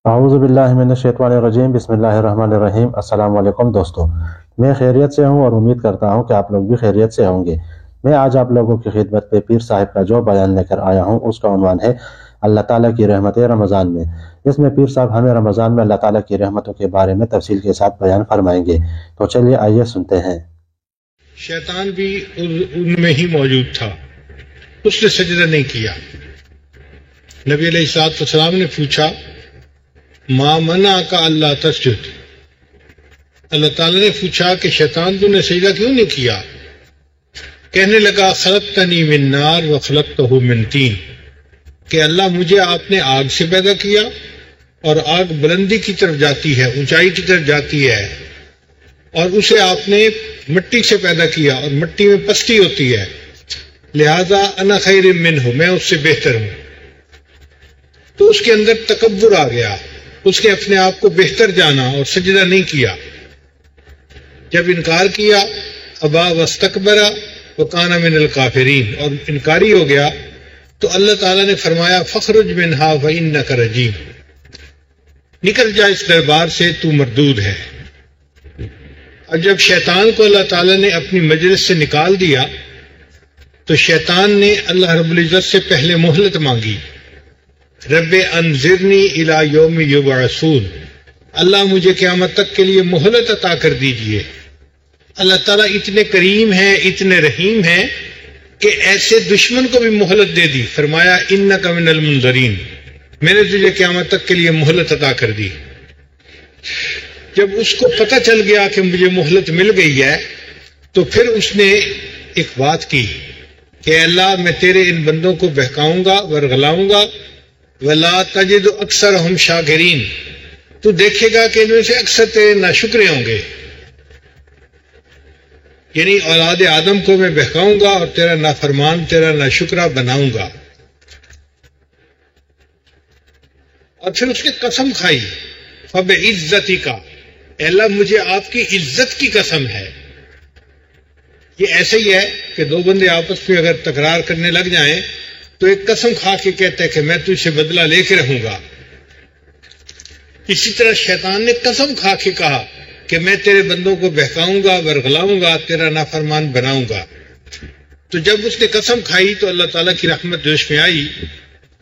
اعوذ باللہ من الشیطان الرجیم، بسم اللہ الرحمن الرحیم۔ السلام علیکم دوستو، میں خیریت سے ہوں اور امید کرتا ہوں کہ آپ لوگ بھی خیریت سے ہوں گے۔ میں آج آپ لوگوں کی خدمت پہ پیر صاحب کا جو بیان لے کر آیا ہوں اس کا عنوان ہے اللہ تعالیٰ کی رحمتیں رمضان میں۔ اس میں پیر صاحب ہمیں رمضان میں اللہ تعالیٰ کی رحمتوں کے بارے میں تفصیل کے ساتھ بیان فرمائیں گے، تو چلیے آئیے سنتے ہیں۔ شیطان بھی ان میں ہی موجود تھا، اس نے سجدہ نہیں کیا۔ نبی علیہ الصلوۃ والسلام نے پوچھا ما منع کا اللہ تسجد، اللہ تعالیٰ نے پوچھا کہ شیطان تو نے سجدہ کیوں نہیں کیا؟ کہنے لگا خلقتنی من نار و خلقتہ من طین، کہ اللہ مجھے آپ نے آگ سے پیدا کیا اور آگ بلندی کی طرف جاتی ہے، اونچائی کی طرف جاتی ہے، اور اسے آپ نے مٹی سے پیدا کیا اور مٹی میں پستی ہوتی ہے، لہذا انا خیر منہ، میں اس سے بہتر ہوں۔ تو اس کے اندر تکبر آ گیا، اس نے اپنے آپ کو بہتر جانا اور سجدہ نہیں کیا۔ جب انکار کیا ابا واستکبر وکان من الکافرین، اور انکاری ہو گیا، تو اللہ تعالیٰ نے فرمایا فخرج منہا فانک رجیم، نکل جا اس دربار سے، تو مردود ہے۔ اب جب شیطان کو اللہ تعالیٰ نے اپنی مجلس سے نکال دیا تو شیطان نے اللہ رب العزت سے پہلے مہلت مانگی، رب انذرنی الی یوم یبعثون، اللہ مجھے قیامت تک کے لیے مہلت عطا کر دیجئے۔ اللہ تعالیٰ اتنے کریم ہیں، اتنے رحیم ہیں کہ ایسے دشمن کو بھی مہلت دے دی، فرمایا انک من المنذرین، میں نے تجھے قیامت تک کے لیے مہلت عطا کر دی۔ جب اس کو پتہ چل گیا کہ مجھے مہلت مل گئی ہے تو پھر اس نے ایک بات کی کہ اللہ میں تیرے ان بندوں کو بہکاؤں گا، ورغلاؤں گا، ولا تجد اکثرہم شاکرین، تو دیکھے گا کہ ان میں سے اکثر تیرے ناشکرے ہوں گے، یعنی اولاد آدم کو میں بہکاؤں گا اور تیرا نافرمان، تیرا ناشکرہ بناؤں گا۔ اور پھر اس نے قسم کھائی فبعزتی کا، اے اللہ مجھے آپ کی عزت کی قسم ہے۔ یہ ایسے ہی ہے کہ دو بندے آپس میں اگر تکرار کرنے لگ جائیں تو ایک قسم کھا کے کہتے ہیں کہ میں تجھ سے بدلہ لے کے رہوں گا۔ اسی طرح شیطان نے قسم کھا کے کہا کہ میں تیرے بندوں کو بہکاؤں گا، ورغلاؤں گا، تیرا نافرمان بناؤں گا۔ تو جب اس نے قسم کھائی تو اللہ تعالیٰ کی رحمت جوش میں آئی،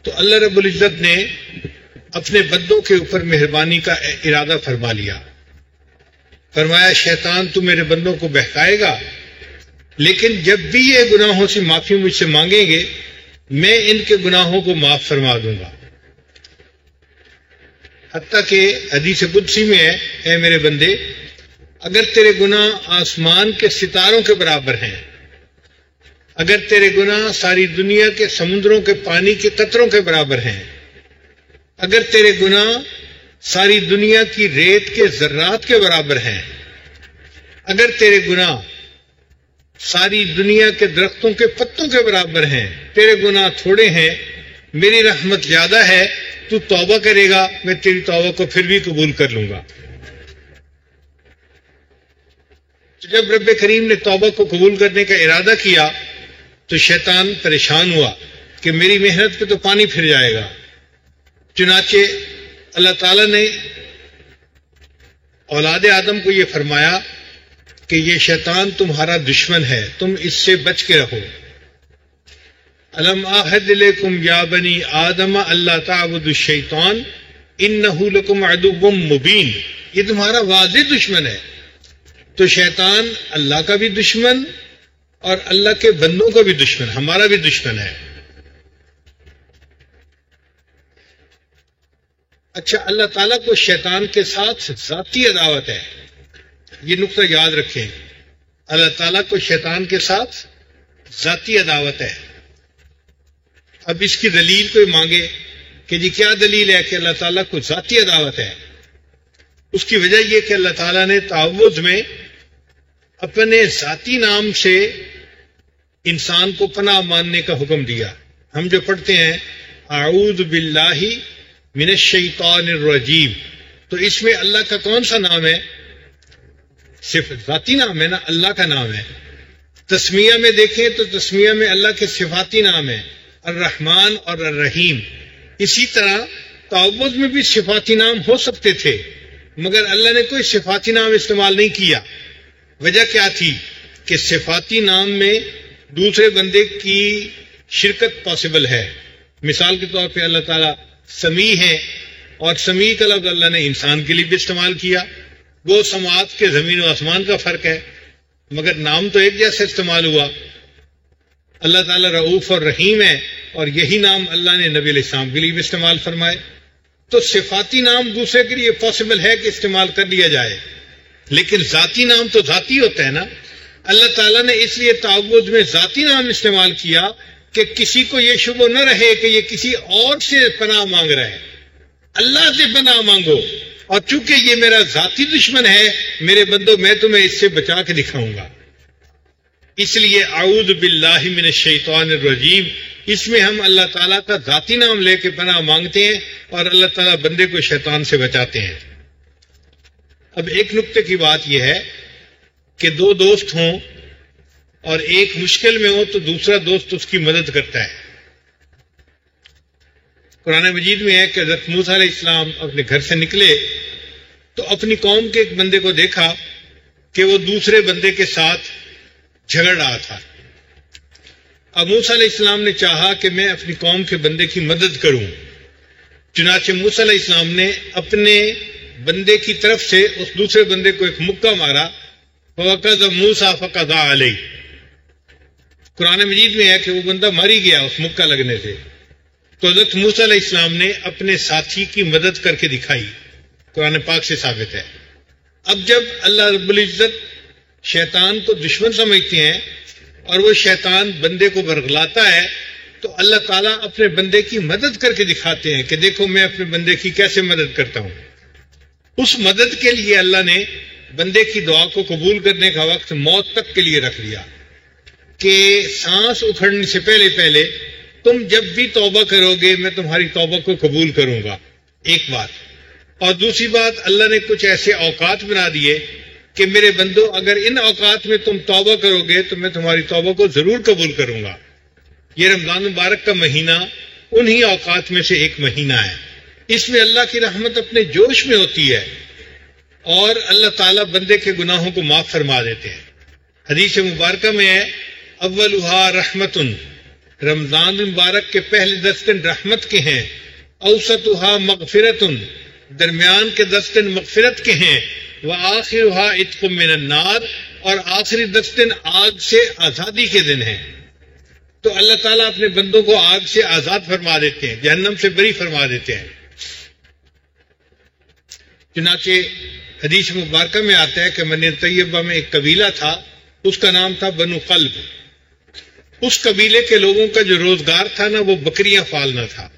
تو اللہ رب العزت نے اپنے بندوں کے اوپر مہربانی کا ارادہ فرما لیا، فرمایا شیطان تو میرے بندوں کو بہکائے گا، لیکن جب بھی یہ گناہوں سے معافی مجھ سے مانگیں گے میں ان کے گناہوں کو معاف فرما دوں گا۔ حتیٰ کہ حدیث قدسی میں ہے، اے میرے بندے اگر تیرے گناہ آسمان کے ستاروں کے برابر ہیں، اگر تیرے گناہ ساری دنیا کے سمندروں کے پانی کے قطروں کے برابر ہیں، اگر تیرے گناہ ساری دنیا کی ریت کے ذرات کے برابر ہیں، اگر تیرے گناہ ساری دنیا کے درختوں کے پتوں کے برابر ہیں، تیرے گناہ تھوڑے ہیں، میری رحمت زیادہ ہے، تو توبہ کرے گا، میں تیری توبہ کو پھر بھی قبول کر لوں گا۔ تو جب رب کریم نے توبہ کو قبول کرنے کا ارادہ کیا تو شیطان پریشان ہوا کہ میری محنت پہ تو پانی پھر جائے گا۔ چنانچہ اللہ تعالیٰ نے اولاد آدم کو یہ فرمایا کہ یہ شیطان تمہارا دشمن ہے، تم اس سے بچ کے رہو۔ الم اعہد الیکم یا بنی آدم اللہ تعبدوا الشیطان انہ لکم عدو مبین، یہ تمہارا واضح دشمن ہے۔ تو شیطان اللہ کا بھی دشمن اور اللہ کے بندوں کا بھی دشمن، ہمارا بھی دشمن ہے۔ اچھا، اللہ تعالیٰ کو شیطان کے ساتھ ذاتی عداوت ہے، یہ نقطہ یاد رکھیں، اللہ تعالیٰ کو شیطان کے ساتھ ذاتی عداوت ہے۔ اب اس کی دلیل کوئی مانگے کہ جی کیا دلیل ہے کہ اللہ تعالیٰ کو ذاتی عداوت ہے؟ اس کی وجہ یہ کہ اللہ تعالیٰ نے تعوذ میں اپنے ذاتی نام سے انسان کو پناہ ماننے کا حکم دیا۔ ہم جو پڑھتے ہیں اعوذ باللہ من الشیطان الرجیم، تو اس میں اللہ کا کون سا نام ہے؟ صرف ذاتی نام ہے نا، اللہ کا نام ہے۔ تسمیہ میں دیکھیں تو تسمیہ میں اللہ کے صفاتی نام ہیں، الرحمن اور الرحیم۔ اسی طرح تعوذ میں بھی صفاتی نام ہو سکتے تھے، مگر اللہ نے کوئی صفاتی نام استعمال نہیں کیا۔ وجہ کیا تھی؟ کہ صفاتی نام میں دوسرے بندے کی شرکت پاسبل ہے۔ مثال کے طور پہ اللہ تعالیٰ سمیع ہے، اور سمیع کا لفظ اللہ نے انسان کے لیے بھی استعمال کیا۔ وہ سماعت کے زمین و آسمان کا فرق ہے، مگر نام تو ایک جیسا استعمال ہوا۔ اللہ تعالیٰ رؤوف اور رحیم ہے، اور یہی نام اللہ نے نبی علیہ السلام کے لیے بھی استعمال فرمائے۔ تو صفاتی نام دوسرے کے لیے پاسبل ہے کہ استعمال کر لیا جائے، لیکن ذاتی نام تو ذاتی ہوتا ہے نا۔ اللہ تعالیٰ نے اس لیے تعوذ میں ذاتی نام استعمال کیا کہ کسی کو یہ شبہ نہ رہے کہ یہ کسی اور سے پناہ مانگ رہا ہے۔ اللہ سے پناہ مانگو، اور چونکہ یہ میرا ذاتی دشمن ہے، میرے بندو میں تمہیں اس سے بچا کے دکھاؤں گا۔ اس لیے اعوذ باللہ من الشیطان الرجیم، اس میں ہم اللہ تعالیٰ کا ذاتی نام لے کے پناہ مانگتے ہیں، اور اللہ تعالیٰ بندے کو شیطان سے بچاتے ہیں۔ اب ایک نقطے کی بات یہ ہے کہ دو دوست ہوں اور ایک مشکل میں ہو تو دوسرا دوست اس کی مدد کرتا ہے۔ قرآن مجید میں ہے کہ حضرت موسیٰ علیہ السلام اپنے گھر سے نکلے تو اپنی قوم کے ایک بندے کو دیکھا کہ وہ دوسرے بندے کے ساتھ جھگڑ رہا تھا۔ اب موسیٰ علیہ السلام نے چاہا کہ میں اپنی قوم کے بندے کی مدد کروں، چنانچہ موسیٰ علیہ السلام نے اپنے بندے کی طرف سے اس دوسرے بندے کو ایک مکہ مارا، فَوَقَذَ مُوسَىٰ فَقَضَىٰ عَلَيْهِ۔ قرآن مجید میں ہے کہ وہ بندہ مر ہی گیا اس مکہ لگنے سے۔ تو حضرت موسیٰ علیہ السلام نے اپنے ساتھی کی مدد کر کے دکھائی، قرآن پاک سے ثابت ہے۔ اب جب اللہ رب العزت شیطان کو دشمن سمجھتے ہیں اور وہ شیطان بندے کو برگلاتا ہے، تو اللہ تعالیٰ اپنے بندے کی مدد کر کے دکھاتے ہیں کہ دیکھو میں اپنے بندے کی کیسے مدد کرتا ہوں۔ اس مدد کے لیے اللہ نے بندے کی دعا کو قبول کرنے کا وقت موت تک کے لیے رکھ لیا، کہ سانس اکھڑنے سے پہلے پہلے تم جب بھی توبہ کرو گے میں تمہاری توبہ کو قبول کروں گا، ایک بات۔ اور دوسری بات، اللہ نے کچھ ایسے اوقات بنا دیے کہ میرے بندو اگر ان اوقات میں تم توبہ کرو گے تو میں تمہاری توبہ کو ضرور قبول کروں گا۔ یہ رمضان مبارک کا مہینہ انہی اوقات میں سے ایک مہینہ ہے۔ اس میں اللہ کی رحمت اپنے جوش میں ہوتی ہے، اور اللہ تعالیٰ بندے کے گناہوں کو معاف فرما دیتے ہیں۔ حدیث مبارکہ میں ہے اولھا رحمتن، رمضان مبارک کے پہلے 10 دن رحمت کے ہیں، اوسطھا مغفرتن، درمیان کے 10 دن مغفرت کے ہیں، وآخرھا عتق من النار، اور آخری 10 دن آگ سے آزادی کے دن ہیں۔ تو اللہ تعالیٰ اپنے بندوں کو آگ سے آزاد فرما دیتے ہیں، جہنم سے بری فرما دیتے ہیں۔ چنانچہ حدیث مبارکہ میں آتا ہے کہ مدینہ طیبہ میں ایک قبیلہ تھا، اس کا نام تھا بنو قلب۔ اس قبیلے کے لوگوں کا جو روزگار تھا نا، وہ بکریاں پالنا تھا۔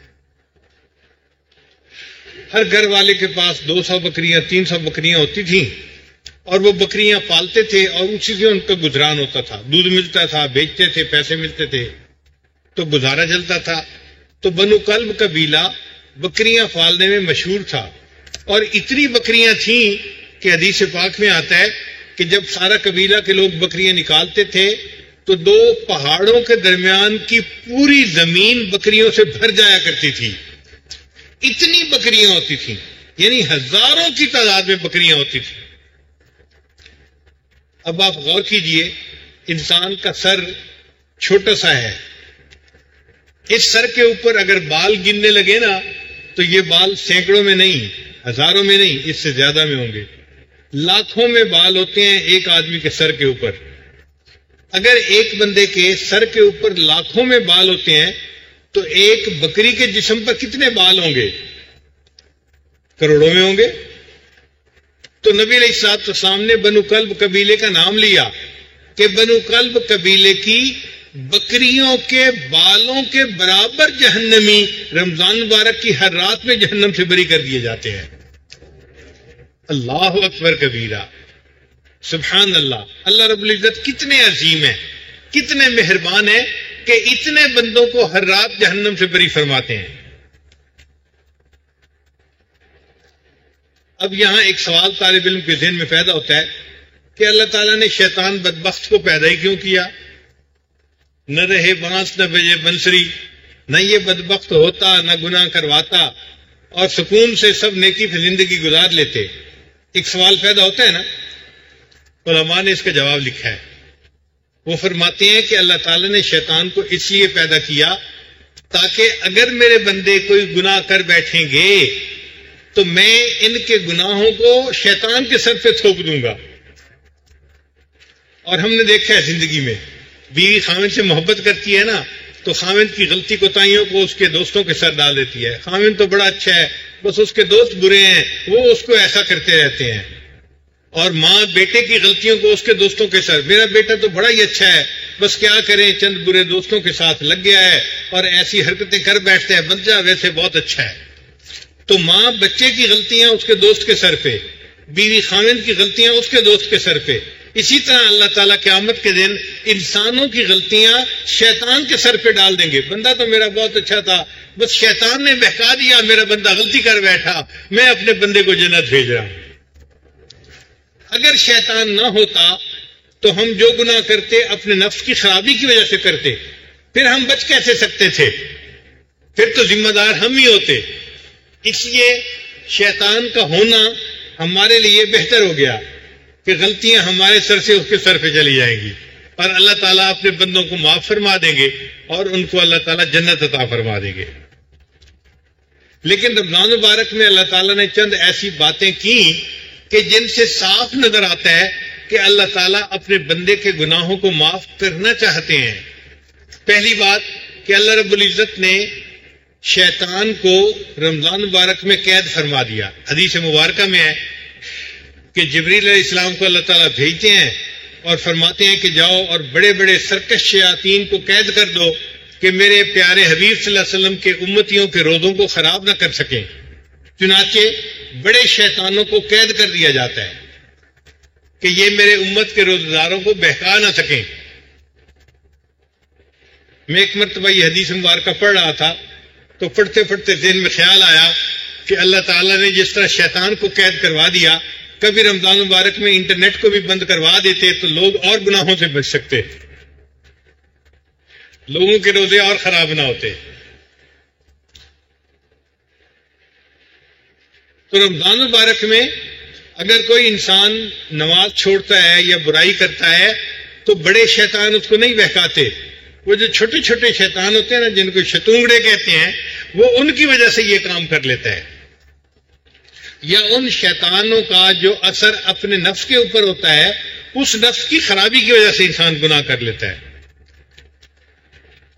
ہر گھر والے کے پاس 200 بکریاں 300 بکریاں ہوتی تھیں، اور وہ بکریاں پالتے تھے، اور اسی سے ان کا گزران ہوتا تھا، دودھ ملتا تھا، بیچتے تھے، پیسے ملتے تھے، تو گزارا چلتا تھا۔ تو بنو قلب قبیلہ بکریاں پالنے میں مشہور تھا، اور اتنی بکریاں تھیں کہ حدیث پاک میں آتا ہے کہ جب سارا قبیلہ کے لوگ بکریاں نکالتے تھے تو 2 پہاڑوں کے درمیان کی پوری زمین بکریوں سے بھر جایا کرتی تھی۔ اتنی بکریاں ہوتی تھیں، یعنی ہزاروں کی تعداد میں بکریاں ہوتی تھیں۔ اب آپ غور کیجئے، انسان کا سر چھوٹا سا ہے، اس سر کے اوپر اگر بال گننے لگے نا تو یہ بال سینکڑوں میں نہیں، ہزاروں میں نہیں، اس سے زیادہ میں ہوں گے، لاکھوں میں بال ہوتے ہیں ایک آدمی کے سر کے اوپر۔ اگر ایک بندے کے سر کے اوپر لاکھوں میں بال ہوتے ہیں تو ایک بکری کے جسم پر کتنے بال ہوں گے؟ کروڑوں میں ہوں گے۔ تو نبی علیہ الصلوۃ والسلام نے بنو قلب قبیلے کا نام لیا کہ بنو قلب قبیلے کی بکریوں کے بالوں کے برابر جہنمی رمضان مبارک کی ہر رات میں جہنم سے بری کر دیے جاتے ہیں۔ اللہ اکبر کبیرہ، سبحان اللہ۔ اللہ رب العزت کتنے عظیم ہیں، کتنے مہربان ہیں کہ اتنے بندوں کو ہر رات جہنم سے بری فرماتے ہیں۔ اب یہاں ایک سوال طالب علم کے ذہن میں پیدا ہوتا ہے کہ اللہ تعالیٰ نے شیطان بدبخت کو پیدا ہی کیوں کیا؟ نہ رہے بانس نہ بجے بنسری، نہ یہ بدبخت ہوتا نہ گناہ کرواتا، اور سکون سے سب نیکی پہ زندگی گزار لیتے. ایک سوال پیدا ہوتا ہے نا، علماء نے اس کا جواب لکھا ہے. وہ فرماتے ہیں کہ اللہ تعالیٰ نے شیطان کو اس لیے پیدا کیا تاکہ اگر میرے بندے کوئی گناہ کر بیٹھیں گے تو میں ان کے گناہوں کو شیطان کے سر پہ تھوپ دوں گا. اور ہم نے دیکھا ہے زندگی میں بیوی خاوند سے محبت کرتی ہے نا تو خاوند کی غلطی کوتاہیوں کو اس کے دوستوں کے سر ڈال دیتی ہے. خاوند تو بڑا اچھا ہے، بس اس کے دوست برے ہیں، وہ اس کو ایسا کرتے رہتے ہیں. اور ماں بیٹے کی غلطیوں کو اس کے دوستوں کے سر، میرا بیٹا تو بڑا ہی اچھا ہے، بس کیا کریں چند برے دوستوں کے ساتھ لگ گیا ہے اور ایسی حرکتیں کر بیٹھتے ہیں، بچہ ویسے بہت اچھا ہے. تو ماں بچے کی غلطیاں اس کے دوست کے سر پہ، بیوی خاوند کی غلطیاں اس کے دوست کے سر پہ. اسی طرح اللہ تعالیٰ قیامت کے دن انسانوں کی غلطیاں شیطان کے سر پہ ڈال دیں گے. بندہ تو میرا بہت اچھا تھا، بس شیطان نے بہکا دیا، میرا بندہ غلطی کر بیٹھا، میں اپنے بندے کو جنت بھیج رہا ہوں. اگر شیطان نہ ہوتا تو ہم جو گناہ کرتے اپنے نفس کی خرابی کی وجہ سے کرتے، پھر ہم بچ کیسے سکتے تھے؟ پھر تو ذمہ دار ہم ہی ہوتے. اس لیے شیطان کا ہونا ہمارے لیے بہتر ہو گیا کہ غلطیاں ہمارے سر سے اس کے سر پہ چلی جائیں گی اور اللہ تعالیٰ اپنے بندوں کو معاف فرما دیں گے اور ان کو اللہ تعالیٰ جنت عطا فرما دیں گے. لیکن رمضان مبارک میں اللہ تعالیٰ نے چند ایسی باتیں کی کہ جن سے صاف نظر آتا ہے کہ اللہ تعالیٰ اپنے بندے کے گناہوں کو معاف کرنا چاہتے ہیں. پہلی بات کہ اللہ رب العزت نے شیطان کو رمضان مبارک میں قید فرما دیا. حدیث مبارکہ میں ہے کہ جبریل علیہ السلام کو اللہ تعالیٰ بھیجتے ہیں اور فرماتے ہیں کہ جاؤ اور بڑے بڑے سرکش شیاطین کو قید کر دو کہ میرے پیارے حبیب صلی اللہ علیہ وسلم کے امتیوں کے روزوں کو خراب نہ کر سکیں. چنانچہ بڑے شیطانوں کو قید کر دیا جاتا ہے کہ یہ میرے امت کے روزہ داروں کو بہکا نہ سکیں. میں ایک مرتبہ یہ حدیث مبارکہ پڑھ رہا تھا تو پڑھتے پڑھتے ذہن میں خیال آیا کہ اللہ تعالیٰ نے جس طرح شیطان کو قید کروا دیا، کبھی رمضان مبارک میں انٹرنیٹ کو بھی بند کروا دیتے تو لوگ اور گناہوں سے بچ سکتے، لوگوں کے روزے اور خراب نہ ہوتے. تو رمضان مبارک میں اگر کوئی انسان نماز چھوڑتا ہے یا برائی کرتا ہے تو بڑے شیطان اس کو نہیں بہکاتے. وہ جو چھوٹے چھوٹے شیطان ہوتے ہیں نا، جن کو شتونگڑے کہتے ہیں، وہ ان کی وجہ سے یہ کام کر لیتا ہے. یا ان شیطانوں کا جو اثر اپنے نفس کے اوپر ہوتا ہے، اس نفس کی خرابی کی وجہ سے انسان گناہ کر لیتا ہے.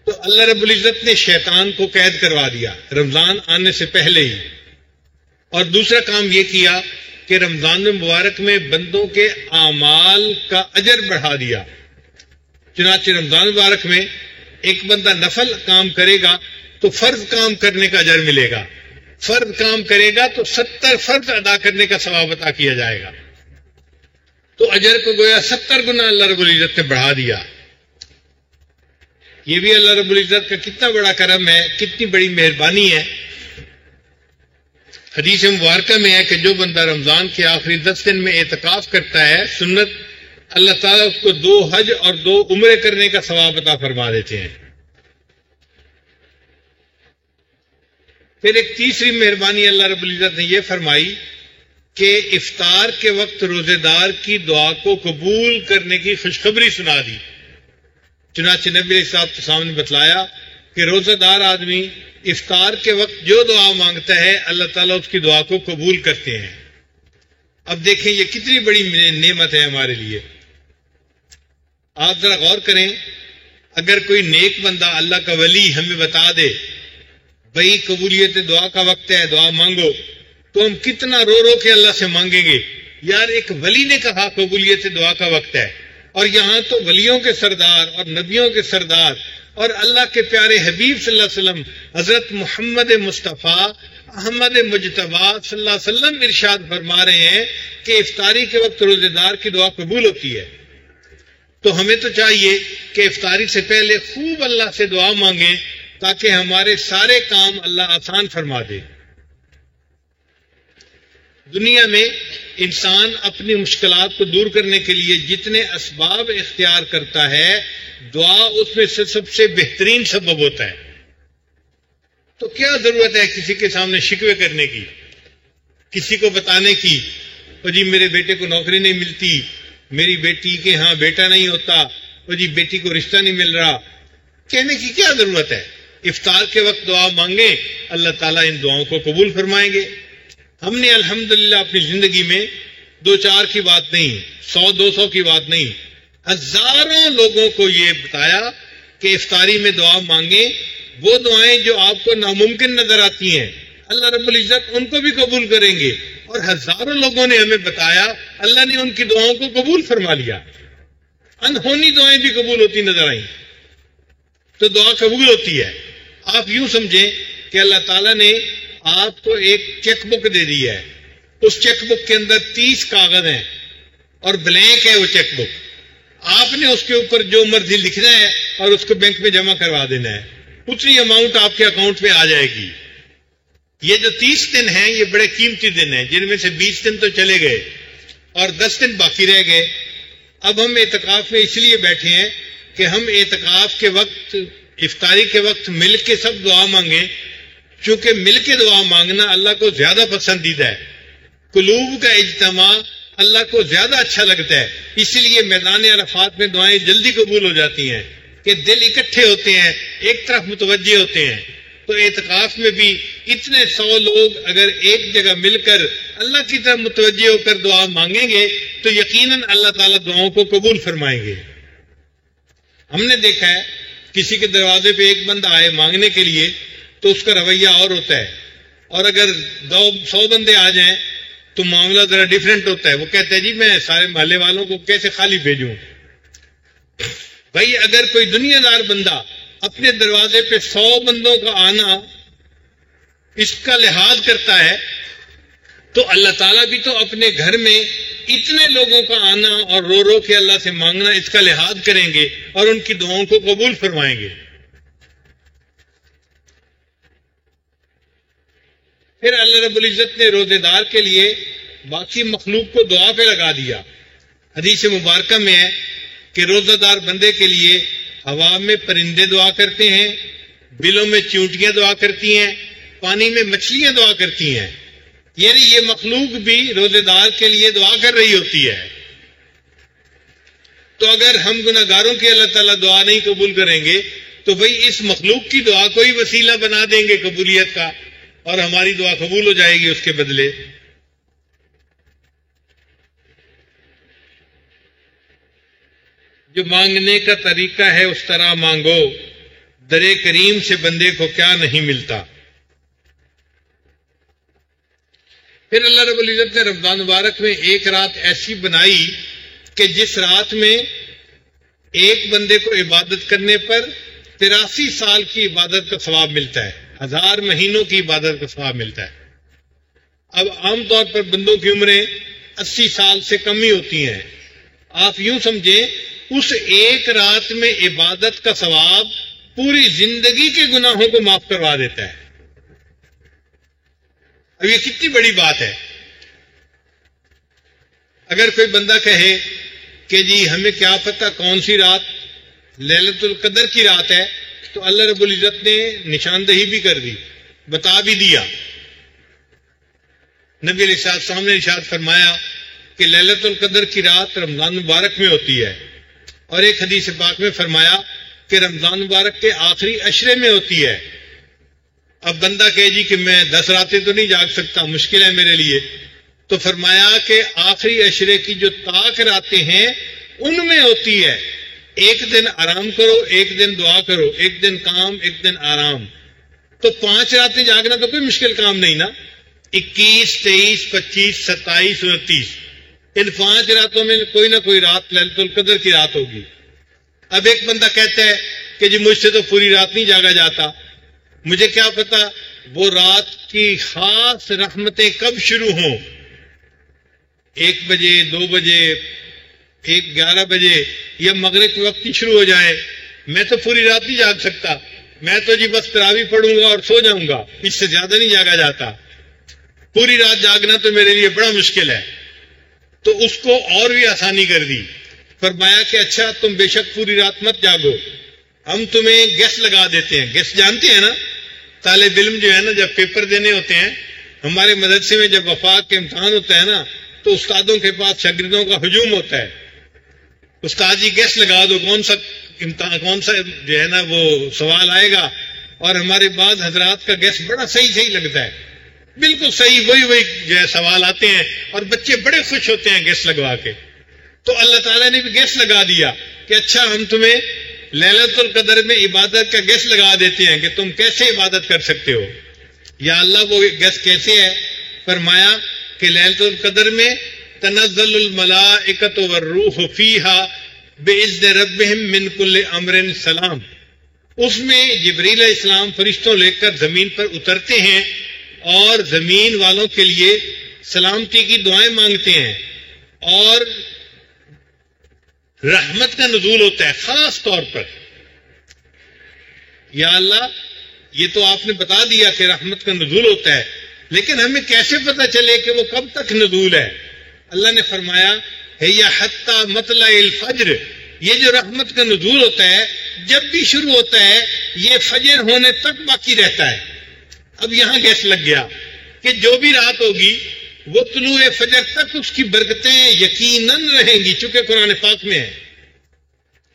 تو اللہ رب العزت نے شیطان کو قید کروا دیا رمضان آنے سے پہلے ہی. اور دوسرا کام یہ کیا کہ رمضان مبارک میں بندوں کے اعمال کا اجر بڑھا دیا. چنانچہ رمضان مبارک میں ایک بندہ نفل کام کرے گا تو فرض کام کرنے کا اجر ملے گا، فرض کام کرے گا تو 70 فرض ادا کرنے کا ثواب عطا کیا جائے گا. تو اجر کو گویا 70 گنا اللہ رب العزت نے بڑھا دیا. یہ بھی اللہ رب العزت کا کتنا بڑا کرم ہے، کتنی بڑی مہربانی ہے. حدیث مبارکہ میں ہے کہ جو بندہ رمضان کے آخری 10 دن میں اعتکاف کرتا ہے سنت، اللہ تعالیٰ اس کو 2 حج اور 2 عمرے کرنے کا ثواب عطا فرما دیتے ہیں. پھر ایک تیسری مہربانی اللہ رب العزت نے یہ فرمائی کہ افطار کے وقت روزے دار کی دعا کو قبول کرنے کی خوشخبری سنا دی. چنانچہ نبی علیہ السلام نے بتلایا کہ روزہ دار آدمی افطار کے وقت جو دعا مانگتا ہے اللہ تعالیٰ اس کی دعا کو قبول کرتے ہیں. اب دیکھیں یہ کتنی بڑی نعمت ہے ہمارے لیے. آپ ذرا غور کریں، اگر کوئی نیک بندہ اللہ کا ولی ہمیں بتا دے بھائی قبولیت دعا کا وقت ہے، دعا مانگو، تو ہم کتنا رو رو کے اللہ سے مانگیں گے. یار ایک ولی نے کہا قبولیت دعا کا وقت ہے، اور یہاں تو ولیوں کے سردار اور نبیوں کے سردار اور اللہ کے پیارے حبیب صلی اللہ علیہ وسلم حضرت محمد مصطفیٰ احمد مجتبیٰ صلی اللہ علیہ وسلم ارشاد فرما رہے ہیں کہ افطاری کے وقت روزے دار کی دعا قبول ہوتی ہے. تو ہمیں تو چاہیے کہ افطاری سے پہلے خوب اللہ سے دعا مانگیں تاکہ ہمارے سارے کام اللہ آسان فرما دے. دنیا میں انسان اپنی مشکلات کو دور کرنے کے لیے جتنے اسباب اختیار کرتا ہے، دعا اس میں سے سب سے بہترین سبب ہوتا ہے. تو کیا ضرورت ہے کسی کے سامنے شکوے کرنے کی، کسی کو بتانے کی وہ جی میرے بیٹے کو نوکری نہیں ملتی، میری بیٹی کے ہاں بیٹا نہیں ہوتا، وہ جی بیٹی کو رشتہ نہیں مل رہا، کہنے کی کیا ضرورت ہے؟ افطار کے وقت دعا مانگیں، اللہ تعالیٰ ان دعاؤں کو قبول فرمائیں گے۔ ہم نے الحمدللہ اپنی زندگی میں 2-4 کی بات نہیں، 100-200 کی بات نہیں، ہزاروں لوگوں کو یہ بتایا کہ افطاری میں دعا مانگیں، وہ دعائیں جو آپ کو ناممکن نظر آتی ہیں اللہ رب العزت ان کو بھی قبول کریں گے، اور ہزاروں لوگوں نے ہمیں بتایا اللہ نے ان کی دعاؤں کو قبول فرما لیا، انہونی دعائیں بھی قبول ہوتی نظر آئیں، تو دعا قبول ہوتی ہے۔ آپ یوں سمجھیں کہ اللہ تعالیٰ نے آپ کو ایک چیک بک دے دی ہے، اس چیک بک کے اندر 30 کاغذ ہیں اور بلینک ہے وہ چیک بک، آپ نے اس کے اوپر جو مرضی لکھنا ہے اور اس کو بینک میں جمع کروا دینا ہے، اتنی اماؤنٹ آپ کے اکاؤنٹ میں آ جائے گی۔ یہ جو 30 دن ہیں یہ بڑے قیمتی دن ہیں، جن میں سے 20 دن تو چلے گئے اور 10 دن باقی رہ گئے۔ اب ہم اعتکاف میں اس لیے بیٹھے ہیں کہ ہم اعتکاف کے وقت، افطاری کے وقت مل کے سب دعا مانگیں، چونکہ مل کے دعا مانگنا اللہ کو زیادہ پسندیدہ ہے، قلوب کا اجتماع اللہ کو زیادہ اچھا لگتا ہے، اس لیے میدان عرفات میں دعائیں جلدی قبول ہو جاتی ہیں کہ دل اکٹھے ہوتے ہیں، ایک طرف متوجہ ہوتے ہیں۔ تو اعتکاف میں بھی اتنے 100 لوگ اگر ایک جگہ مل کر اللہ کی طرف متوجہ ہو کر دعا مانگیں گے تو یقیناً اللہ تعالیٰ دعاؤں کو قبول فرمائیں گے۔ ہم نے دیکھا ہے کسی کے دروازے پہ ایک بندہ آئے مانگنے کے لیے تو اس کا رویہ اور ہوتا ہے، اور اگر 100 بندے آ جائیں تو معاملہ ذرا ڈیفرنٹ ہوتا ہے، وہ کہتا ہے جی میں سارے محلے والوں کو کیسے خالی بھیجوں۔ بھائی اگر کوئی دنیا دار بندہ اپنے دروازے پہ 100 بندوں کا آنا اس کا لحاظ کرتا ہے تو اللہ تعالیٰ بھی تو اپنے گھر میں اتنے لوگوں کا آنا اور رو رو کے اللہ سے مانگنا اس کا لحاظ کریں گے اور ان کی دعاؤں کو قبول فرمائیں گے۔ پھر اللہ رب العزت نے روزے دار کے لیے باقی مخلوق کو دعا پہ لگا دیا۔ حدیث مبارکہ میں ہے کہ روزہ دار بندے کے لیے ہوا میں پرندے دعا کرتے ہیں، بلوں میں چونٹیاں دعا کرتی ہیں، پانی میں مچھلیاں دعا کرتی ہیں، یعنی یہ مخلوق بھی روزے دار کے لیے دعا کر رہی ہوتی ہے۔ تو اگر ہم گناہ گاروں کی اللہ تعالیٰ دعا نہیں قبول کریں گے تو بھئی اس مخلوق کی دعا کو ہی وسیلہ بنا دیں گے قبولیت کا، اور ہماری دعا قبول ہو جائے گی اس کے بدلے۔ جو مانگنے کا طریقہ ہے اس طرح مانگو، در کریم سے بندے کو کیا نہیں ملتا۔ پھر اللہ رب العزت نے رمضان مبارک میں ایک رات ایسی بنائی کہ جس رات میں ایک بندے کو عبادت کرنے پر 83 سال کی عبادت کا ثواب ملتا ہے، 1000 مہینوں کی عبادت کا ثواب ملتا ہے۔ اب عام طور پر بندوں کی عمریں 80 سال سے کم ہی ہوتی ہیں، آپ یوں سمجھیں اس ایک رات میں عبادت کا ثواب پوری زندگی کے گناہوں کو معاف کروا دیتا ہے۔ اب یہ کتنی بڑی بات ہے۔ اگر کوئی بندہ کہے کہ جی ہمیں کیا پتہ کون سی رات لیلۃ القدر کی رات ہے، تو اللہ رب العزت نے نشاندہی بھی کر دی، بتا بھی دیا۔ نبی علیہ السلام نے ارشاد فرمایا کہ لیلۃ القدر کی رات رمضان مبارک میں ہوتی ہے، اور ایک حدیث پاک میں فرمایا کہ رمضان مبارک کے آخری عشرے میں ہوتی ہے۔ اب بندہ کہے جی کہ میں 10 راتیں تو نہیں جاگ سکتا، مشکل ہے میرے لیے، تو فرمایا کہ آخری عشرے کی جو طاق راتیں ہیں ان میں ہوتی ہے، ایک دن آرام کرو، ایک دن دعا کرو، ایک دن کام، ایک دن آرام۔ تو 5 راتیں جاگنا تو کوئی مشکل کام نہیں نا، 21، 23، 25، 27، 29، ان 5 راتوں میں کوئی نہ کوئی رات لیلۃ القدر کی رات ہوگی۔ اب ایک بندہ کہتا ہے کہ جی مجھ سے تو پوری رات نہیں جاگا جاتا، مجھے کیا پتا وہ رات کی خاص رحمتیں کب شروع ہوں، 1 بجے، 2 بجے، 11 بجے، یا مغرب کے وقت ہی شروع ہو جائے۔ میں تو پوری رات نہیں جاگ سکتا، میں تو جی بس تراویح پڑھوں گا اور سو جاؤں گا، اس سے زیادہ نہیں جاگا جاتا، پوری رات جاگنا تو میرے لیے بڑا مشکل ہے۔ تو اس کو اور بھی آسانی کر دی، فرمایا کہ اچھا تم بے شک پوری رات مت جاگو، ہم تمہیں گیس لگا دیتے ہیں، گیس جانتے ہیں نا، طالب علم جو ہے نا جب پیپر دینے ہوتے ہیں، ہمارے مدرسے میں جب وفاق کے امتحان ہوتا ہے نا تو استادوں کے پاس شاگردوں کا ہجوم ہوتا ہے. استاد جی گیس لگا دو کون سا جو ہے نا وہ سوال آئے گا، اور ہمارے بعض حضرات کا گیس بڑا صحیح لگتا ہے، بالکل صحیح وہی جو ہے سوال آتے ہیں اور بچے بڑے خوش ہوتے ہیں گیس لگوا کے. تو اللہ تعالیٰ نے بھی گیس لگا دیا کہ اچھا ہم تمہیں لیلۃ القدر میں عبادت کا گیس لگا دیتے ہیں کہ تم کیسے عبادت کر سکتے ہو. یا اللہ وہ گیس کیسے ہے؟ فرمایا کہ لیلۃ القدر میں تنزل الملائکۃ والروح فیہا باذن ربہم من کل امر سلام. اس میں جبریل علیہ السلام فرشتوں لے کر زمین پر اترتے ہیں اور زمین والوں کے لیے سلامتی کی دعائیں مانگتے ہیں، اور رحمت کا نزول ہوتا ہے خاص طور پر. یا اللہ یہ تو آپ نے بتا دیا کہ رحمت کا نزول ہوتا ہے، لیکن ہمیں کیسے پتہ چلے کہ وہ کب تک نزول ہے؟ اللہ نے فرمایا ہے یا حتی مطلع الفجر، یہ جو رحمت کا نزول ہوتا ہے جب بھی شروع ہوتا ہے یہ فجر ہونے تک باقی رہتا ہے. اب یہاں گیس لگ گیا کہ جو بھی رات ہوگی وہ طلوع فجر تک اس کی برکتیں یقیناً رہیں گی، چونکہ قرآن پاک میں ہے.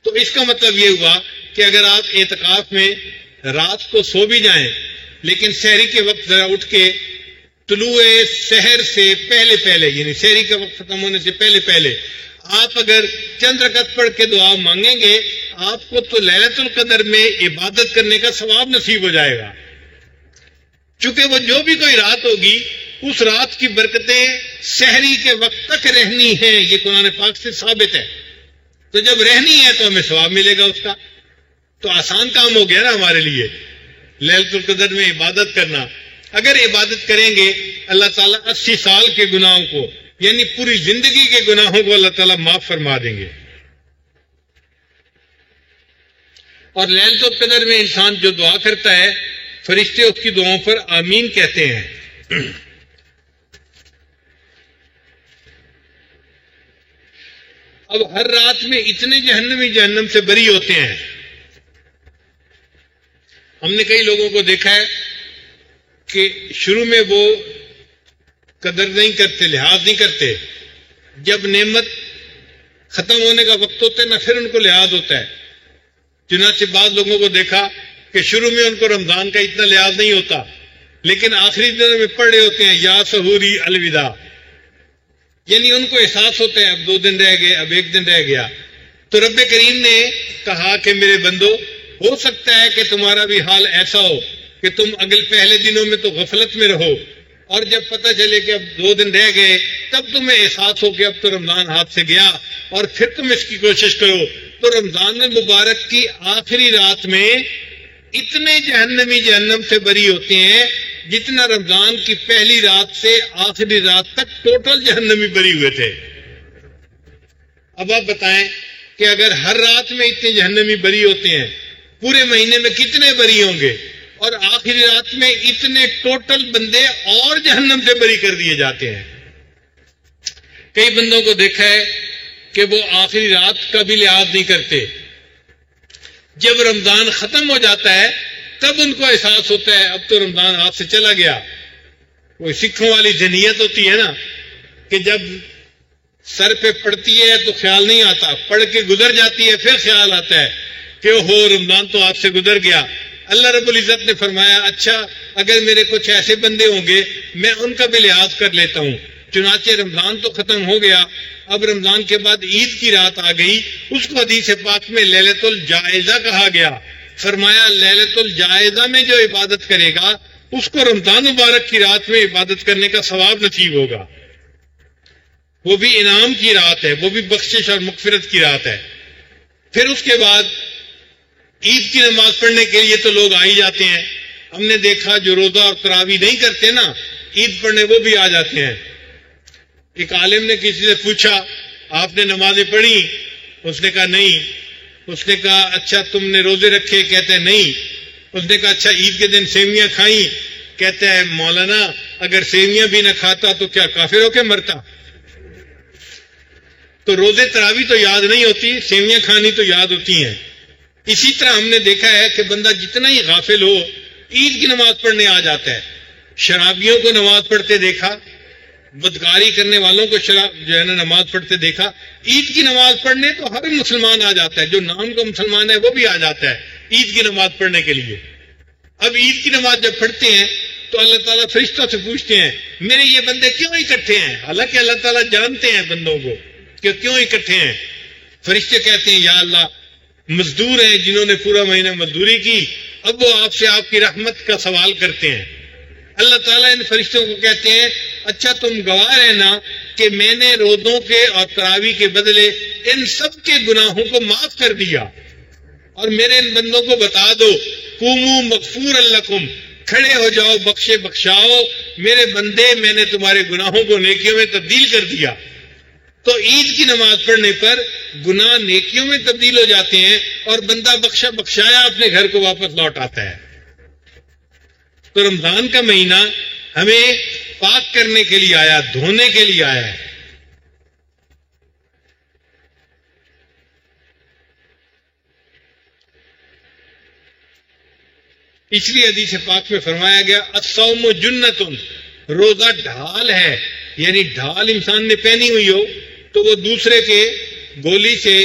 تو اس کا مطلب یہ ہوا کہ اگر آپ اعتکاف میں رات کو سو بھی جائیں لیکن سحری کے وقت ذرا اٹھ کے طلوع سحر سے پہلے یعنی سحری کا وقت ختم ہونے سے پہلے آپ اگر چند رکعت پڑھ کے دعا مانگیں گے آپ کو تو لیلۃ القدر میں عبادت کرنے کا ثواب نصیب ہو جائے گا. چونکہ وہ جو بھی کوئی رات ہوگی اس رات کی برکتیں سحری کے وقت تک رہنی ہیں، یہ قرآن پاک سے ثابت ہے. تو جب رہنی ہے تو ہمیں ثواب ملے گا اس کا. تو آسان کام ہو گیا نا ہمارے لیے لیلۃ القدر میں عبادت کرنا. اگر عبادت کریں گے اللہ تعالیٰ 80 سال کے گناہوں کو یعنی پوری زندگی کے گناہوں کو اللہ تعالیٰ معاف فرما دیں گے. اور لیلۃ القدر میں انسان جو دعا کرتا ہے فرشتے اس کی دعاؤں پر آمین کہتے ہیں. اب ہر رات میں اتنے جہنمی جہنم سے بری ہوتے ہیں. ہم نے کئی لوگوں کو دیکھا ہے کہ شروع میں وہ قدر نہیں کرتے، لحاظ نہیں کرتے، جب نعمت ختم ہونے کا وقت ہوتا ہے نا پھر ان کو لحاظ ہوتا ہے. چنانچہ بعض لوگوں کو دیکھا کہ شروع میں ان کو رمضان کا اتنا لحاظ نہیں ہوتا لیکن آخری دنوں میں پڑھ رہے ہوتے ہیں یا سحوری الوداع، یعنی ان کو احساس ہوتا ہے اب 2 دن رہ گئے، اب 1 دن رہ گیا. تو رب کریم نے کہا کہ میرے بندو ہو سکتا ہے کہ تمہارا بھی حال ایسا ہو کہ تم پہلے دنوں میں تو غفلت میں رہو اور جب پتہ چلے کہ اب 2 دن رہ گئے تب تمہیں احساس ہو کہ اب تو رمضان ہاتھ سے گیا اور پھر تم اس کی کوشش کرو. تو رمضان مبارک کی آخری رات میں اتنے جہنمی جہنم سے بری ہوتے ہیں جتنا رمضان کی پہلی رات سے آخری رات تک ٹوٹل جہنمی بری ہوئے تھے. اب آپ بتائیں کہ اگر ہر رات میں اتنے جہنمی بری ہوتے ہیں پورے مہینے میں کتنے بری ہوں گے، اور آخری رات میں اتنے ٹوٹل بندے اور جہنم سے بری کر دیے جاتے ہیں. کئی بندوں کو دیکھا ہے کہ وہ آخری رات کا بھی لحاظ نہیں کرتے، جب رمضان ختم ہو جاتا ہے تب ان کو احساس ہوتا ہے اب تو رمضان ہاتھ سے چلا گیا. وہ سکھوں والی ذہنیت ہوتی ہے نا کہ جب سر پہ پڑتی ہے تو خیال نہیں آتا، پڑھ کے گزر جاتی ہے پھر خیال آتا ہے کہ ہو رمضان تو ہاتھ سے گزر گیا. اللہ رب العزت نے فرمایا اچھا اگر میرے کچھ ایسے بندے ہوں گے میں ان کا بھی لحاظ کر لیتا ہوں. چنانچہ رمضان تو ختم ہو گیا، اب رمضان کے بعد عید کی رات آ گئی، اس کو حدیث پاک میں لیلۃ الجائزہ کہا گیا. فرمایا لیلۃ الجائزہ میں جو عبادت کرے گا اس کو رمضان مبارک کی رات میں عبادت کرنے کا ثواب نصیب ہوگا. وہ بھی انعام کی رات ہے، وہ بھی بخشش اور مغفرت کی رات ہے. پھر اس کے بعد عید کی نماز پڑھنے کے لیے تو لوگ آ ہی جاتے ہیں. ہم نے دیکھا جو روزہ اور تراویح نہیں کرتے نا عید پڑھنے وہ بھی آ جاتے ہیں. ایک عالم نے کسی سے پوچھا آپ نے نمازیں پڑھی؟ اس نے کہا نہیں. اس نے کہا اچھا تم نے روزے رکھے؟ کہتے ہیں نہیں. اس نے کہا اچھا عید کے دن سیویاں کھائیں؟ کہتے ہیں مولانا اگر سیویاں بھی نہ کھاتا تو کیا کافر ہو کے مرتا؟ تو روزے تراویح تو یاد نہیں ہوتی، سیویاں کھانی تو یاد ہوتی ہیں. اسی طرح ہم نے دیکھا ہے کہ بندہ جتنا ہی غافل ہو عید کی نماز پڑھنے آ جاتا ہے. شرابیوں کو نماز پڑھتے دیکھا, بدکاری کرنے والوں کو جو ہے نا نماز پڑھتے دیکھا. عید کی نماز پڑھنے تو ہر مسلمان آ جاتا ہے, جو نام کا مسلمان ہے وہ بھی آ جاتا ہے عید کی نماز پڑھنے کے لیے. اب عید کی نماز جب پڑھتے ہیں تو اللہ تعالیٰ فرشتوں سے پوچھتے ہیں میرے یہ بندے کیوں اکٹھے ہیں؟ حالانکہ اللہ تعالیٰ جانتے ہیں بندوں کو کہ کیوں اکٹھے ہیں. فرشتے کہتے ہیں یا اللہ مزدور ہیں جنہوں نے پورا مہینہ مزدوری کی, اب وہ آپ سے آپ کی رحمت کا سوال کرتے ہیں. اللہ تعالیٰ ان فرشتوں کو کہتے ہیں اچھا تم گواہ رہنا کہ میں نے روزوں کے اور تراویح کے بدلے ان سب کے گناہوں کو معاف کر دیا, اور میرے ان بندوں کو بتا دو قوموا مغفورا لکم, کھڑے ہو جاؤ بخشے بخشاؤ میرے بندے, میں نے تمہارے گناہوں کو نیکیوں میں تبدیل کر دیا. تو عید کی نماز پڑھنے پر گناہ نیکیوں میں تبدیل ہو جاتے ہیں اور بندہ بخشا بخشایا اپنے گھر کو واپس لوٹ آتا ہے. تو رمضان کا مہینہ ہمیں پاک کرنے کے لیے آیا, دھونے کے لیے آیا ہے. اس لیے حدیث پاک میں فرمایا گیا الصوم جنۃ, روزہ ڈھال ہے, یعنی ڈھال انسان نے پہنی ہوئی ہو تو وہ دوسرے کے گولی سے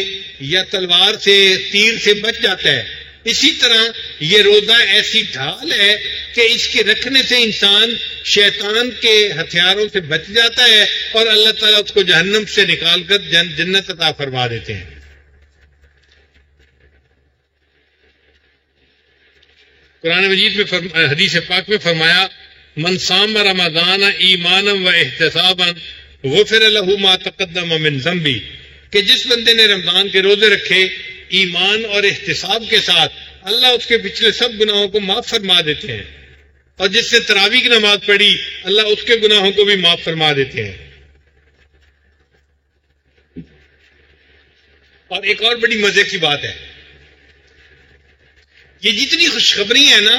یا تلوار سے تیر سے بچ جاتا ہے. اسی طرح یہ روزہ ایسی ڈھال ہے کہ اس کے رکھنے سے انسان شیطان کے ہتھیاروں سے بچ جاتا ہے اور اللہ تعالیٰ اس کو جہنم سے نکال کر جنت عطا فرما دیتے ہیں. قرآن مجید میں حدیث پاک میں فرمایا من صام رمضان ایمانا و احتسابا غفر له ما تقدم من ذنبی, کہ جس بندے نے رمضان کے روزے رکھے ایمان اور احتساب کے ساتھ اللہ اس کے پچھلے سب گناہوں کو معاف فرما دیتے ہیں, اور جس نے تراویح کی نماز پڑھی اللہ اس کے گناہوں کو بھی معاف فرما دیتے ہیں. اور ایک اور بڑی مزے کی بات ہے, یہ جتنی خوشخبری ہے نا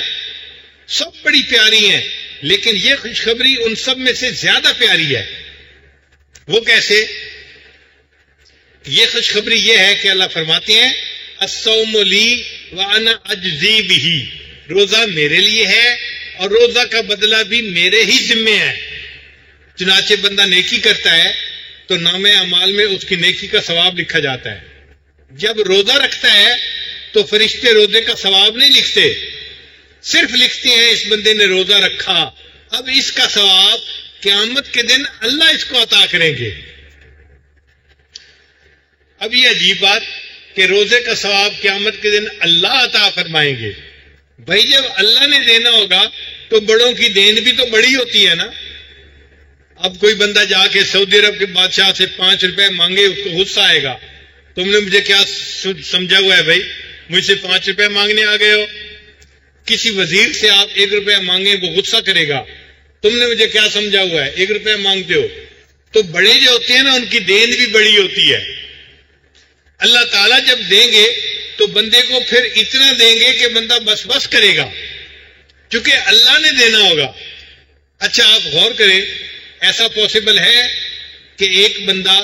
سب بڑی پیاری ہیں, لیکن یہ خوشخبری ان سب میں سے زیادہ پیاری ہے. وہ کیسے؟ یہ خوشخبری یہ ہے کہ اللہ فرماتے ہیں الصوم لی وانا اجزی بہ, روزہ میرے لیے ہے اور روزہ کا بدلہ بھی میرے ہی ذمے ہے. چنانچہ بندہ نیکی کرتا ہے تو نامہ اعمال میں اس کی نیکی کا ثواب لکھا جاتا ہے. جب روزہ رکھتا ہے تو فرشتے روزے کا ثواب نہیں لکھتے, صرف لکھتے ہیں اس بندے نے روزہ رکھا, اب اس کا ثواب قیامت کے دن اللہ اس کو عطا کریں گے. اب یہ عجیب بات کہ روزے کا ثواب قیامت کے دن اللہ عطا فرمائیں گے. بھائی جب اللہ نے دینا ہوگا تو بڑوں کی دین بھی تو بڑی ہوتی ہے نا. اب کوئی بندہ جا کے سعودی عرب کے بادشاہ سے 5 روپے مانگے, اس کو غصہ آئے گا, تم نے مجھے کیا سمجھا ہوا ہے بھائی, مجھ سے 5 روپے مانگنے آ گئے ہو. کسی وزیر سے آپ 1 روپیہ مانگیں وہ غصہ کرے گا, تم نے مجھے کیا سمجھا ہوا ہے 1 روپیہ مانگتے ہو. تو بڑے جو ہوتے ہیں نا ان کی دین بھی بڑی ہوتی ہے. اللہ تعالیٰ جب دیں گے تو بندے کو پھر اتنا دیں گے کہ بندہ بس بس کرے گا, چونکہ اللہ نے دینا ہوگا. اچھا آپ غور کریں, ایسا پاسبل ہے کہ ایک بندہ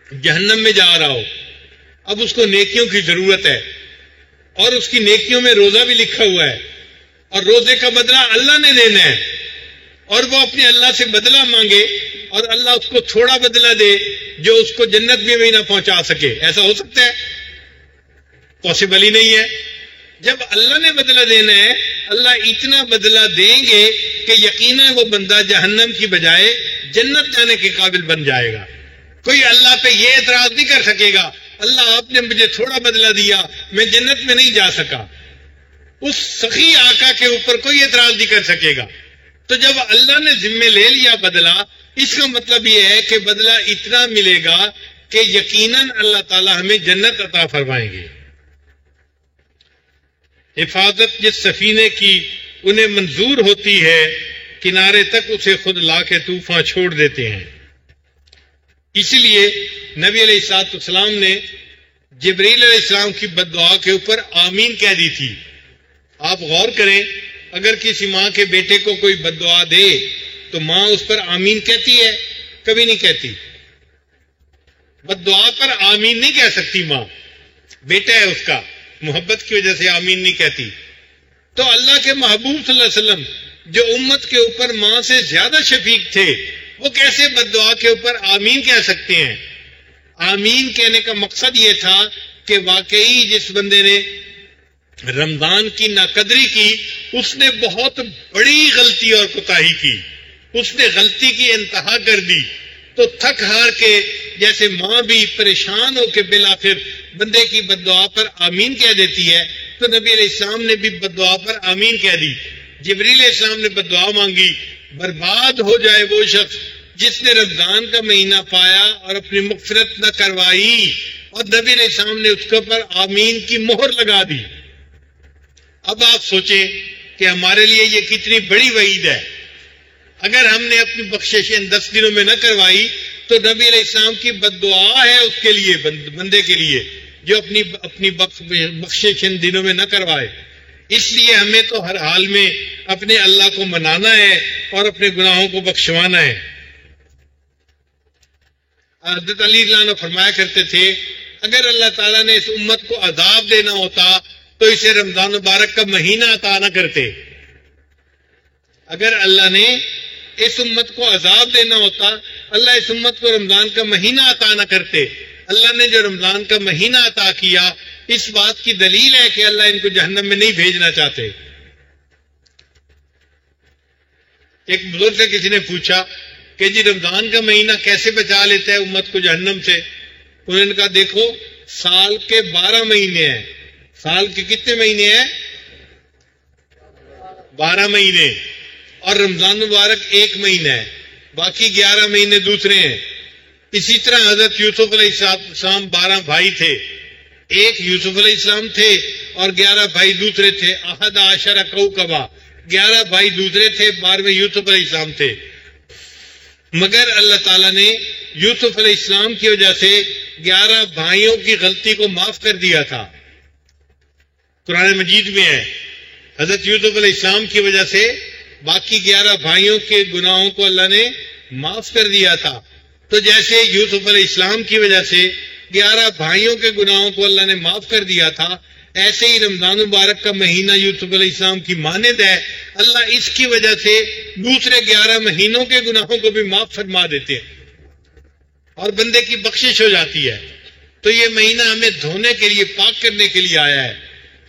جہنم میں جا رہا ہو, اب اس کو نیکیوں کی ضرورت ہے اور اس کی نیکیوں میں روزہ بھی لکھا ہوا ہے اور روزے کا بدلہ اللہ نے دینا ہے, اور وہ اپنے اللہ سے بدلہ مانگے اور اللہ اس کو تھوڑا بدلہ دے جو اس کو جنت بھی نہ پہنچا سکے؟ ایسا ہو سکتا ہے؟ پاسبل ہی نہیں ہے. جب اللہ نے بدلہ دینا ہے اللہ اتنا بدلہ دیں گے کہ یقیناً وہ بندہ جہنم کی بجائے جنت جانے کے قابل بن جائے گا. کوئی اللہ پہ یہ اعتراض نہیں کر سکے گا اللہ آپ نے مجھے تھوڑا بدلہ دیا میں جنت میں نہیں جا سکا. اس سخی آقا کے اوپر کوئی اعتراض نہیں کر سکے گا. تو جب اللہ نے ذمہ لے لیا بدلہ, اس کا مطلب یہ ہے کہ بدلہ اتنا ملے گا کہ یقیناً اللہ تعالیٰ ہمیں جنت عطا فرمائیں گے. حفاظت جس سفینے کی انہیں منظور ہوتی ہے کنارے تک اسے خود لا کے طوفان چھوڑ دیتے ہیں. اسی لیے نبی علیہ الصلوۃ والسلام نے جبریل علیہ السلام کی بد دعا کے اوپر آمین کہہ دی تھی. آپ غور کریں, اگر کسی ماں کے بیٹے کو کوئی بد دعا دے تو ماں اس پر آمین کہتی ہے؟ کبھی نہیں کہتی. بد دعا پر آمین نہیں کہہ سکتی ماں, بیٹا ہے اس کا, محبت کی وجہ سے آمین نہیں کہتی. تو اللہ کے محبوب صلی اللہ علیہ وسلم جو امت کے اوپر ماں سے زیادہ شفیق تھے، وہ کیسے بد دعا کے اوپر آمین کہہ سکتے ہیں؟ آمین کہنے کا مقصد یہ تھا کہ واقعی جس بندے نے رمضان کی ناقدری کی، اس نے بہت بڑی غلطی اور کوتاہی کی، اس نے غلطی کی انتہا کر دی، تو تھک ہار کے جیسے ماں بھی پریشان ہو کے بالآخر بندے کی بد دعا پر آمین کہہ دیتی ہے، تو نبی علیہ السلام نے بھی بد دعا پر آمین کہہ دی۔ جبریل علیہ السلام نے بد دعا مانگی، برباد ہو جائے وہ شخص جس نے رمضان کا مہینہ پایا اور اپنی مغفرت نہ کروائی، اور نبی علیہ السلام نے اس کے اوپر آمین کی مہر لگا دی۔ اب آپ سوچیں کہ ہمارے لیے یہ کتنی بڑی وعید ہے۔ اگر ہم نے اپنی بخشش ان 10 دنوں میں نہ کروائی تو نبی علیہ السلام کی بد دعا ہے اس کے لیے، بندے کے لیے جو اپنی بخشش ان دنوں میں نہ کروائے۔ اس لیے ہمیں تو ہر حال میں اپنے اللہ کو منانا ہے اور اپنے گناہوں کو بخشوانا ہے۔ حضرت علی رضی اللہ عنہ فرمایا کرتے تھے، اگر اللہ تعالیٰ نے اس امت کو عذاب دینا ہوتا تو اسے رمضان مبارک کا مہینہ عطا نہ کرتے۔ اگر اللہ نے اس امت کو عذاب دینا ہوتا، اللہ اس امت کو رمضان کا مہینہ عطا نہ کرتے۔ اللہ نے جو رمضان کا مہینہ عطا کیا، اس بات کی دلیل ہے کہ اللہ ان کو جہنم میں نہیں بھیجنا چاہتے۔ ایک بزرگ سے کسی نے پوچھا کہ جی رمضان کا مہینہ کیسے بچا لیتا ہے امت کو جہنم سے؟ انہوں نے کہا دیکھو، سال کے 12 مہینے ہیں۔ سال کے کتنے مہینے ہیں؟ 12 مہینے، اور رمضان مبارک 1 مہینہ ہے، باقی 11 مہینے دوسرے ہیں۔ اسی طرح حضرت یوسف علیہ السلام 12 بھائی تھے، ایک یوسف علیہ السلام تھے اور 11 بھائی دوسرے تھے۔ احد عشر کوکبا، 11 بھائی دوسرے تھے، 12ویں یوسف علیہ السلام تھے۔ مگر اللہ تعالیٰ نے یوسف علیہ السلام کی وجہ سے 11 بھائیوں کی غلطی کو معاف کر دیا تھا۔ قرآن مجید میں ہے، حضرت یوسف علیہ السلام کی وجہ سے باقی 11 بھائیوں کے گناہوں کو اللہ نے معاف کر دیا تھا۔ تو جیسے یوسف علیہ السلام کی وجہ سے 11 بھائیوں کے گناہوں کو اللہ نے معاف کر دیا تھا، ایسے ہی رمضان مبارک کا مہینہ یوسف علیہ السلام کی مانند ہے۔ اللہ اس کی وجہ سے دوسرے 11 مہینوں کے گناہوں کو بھی معاف فرما دیتے ہیں اور بندے کی بخشش ہو جاتی ہے۔ تو یہ مہینہ ہمیں دھونے کے لیے، پاک کرنے کے لیے آیا ہے۔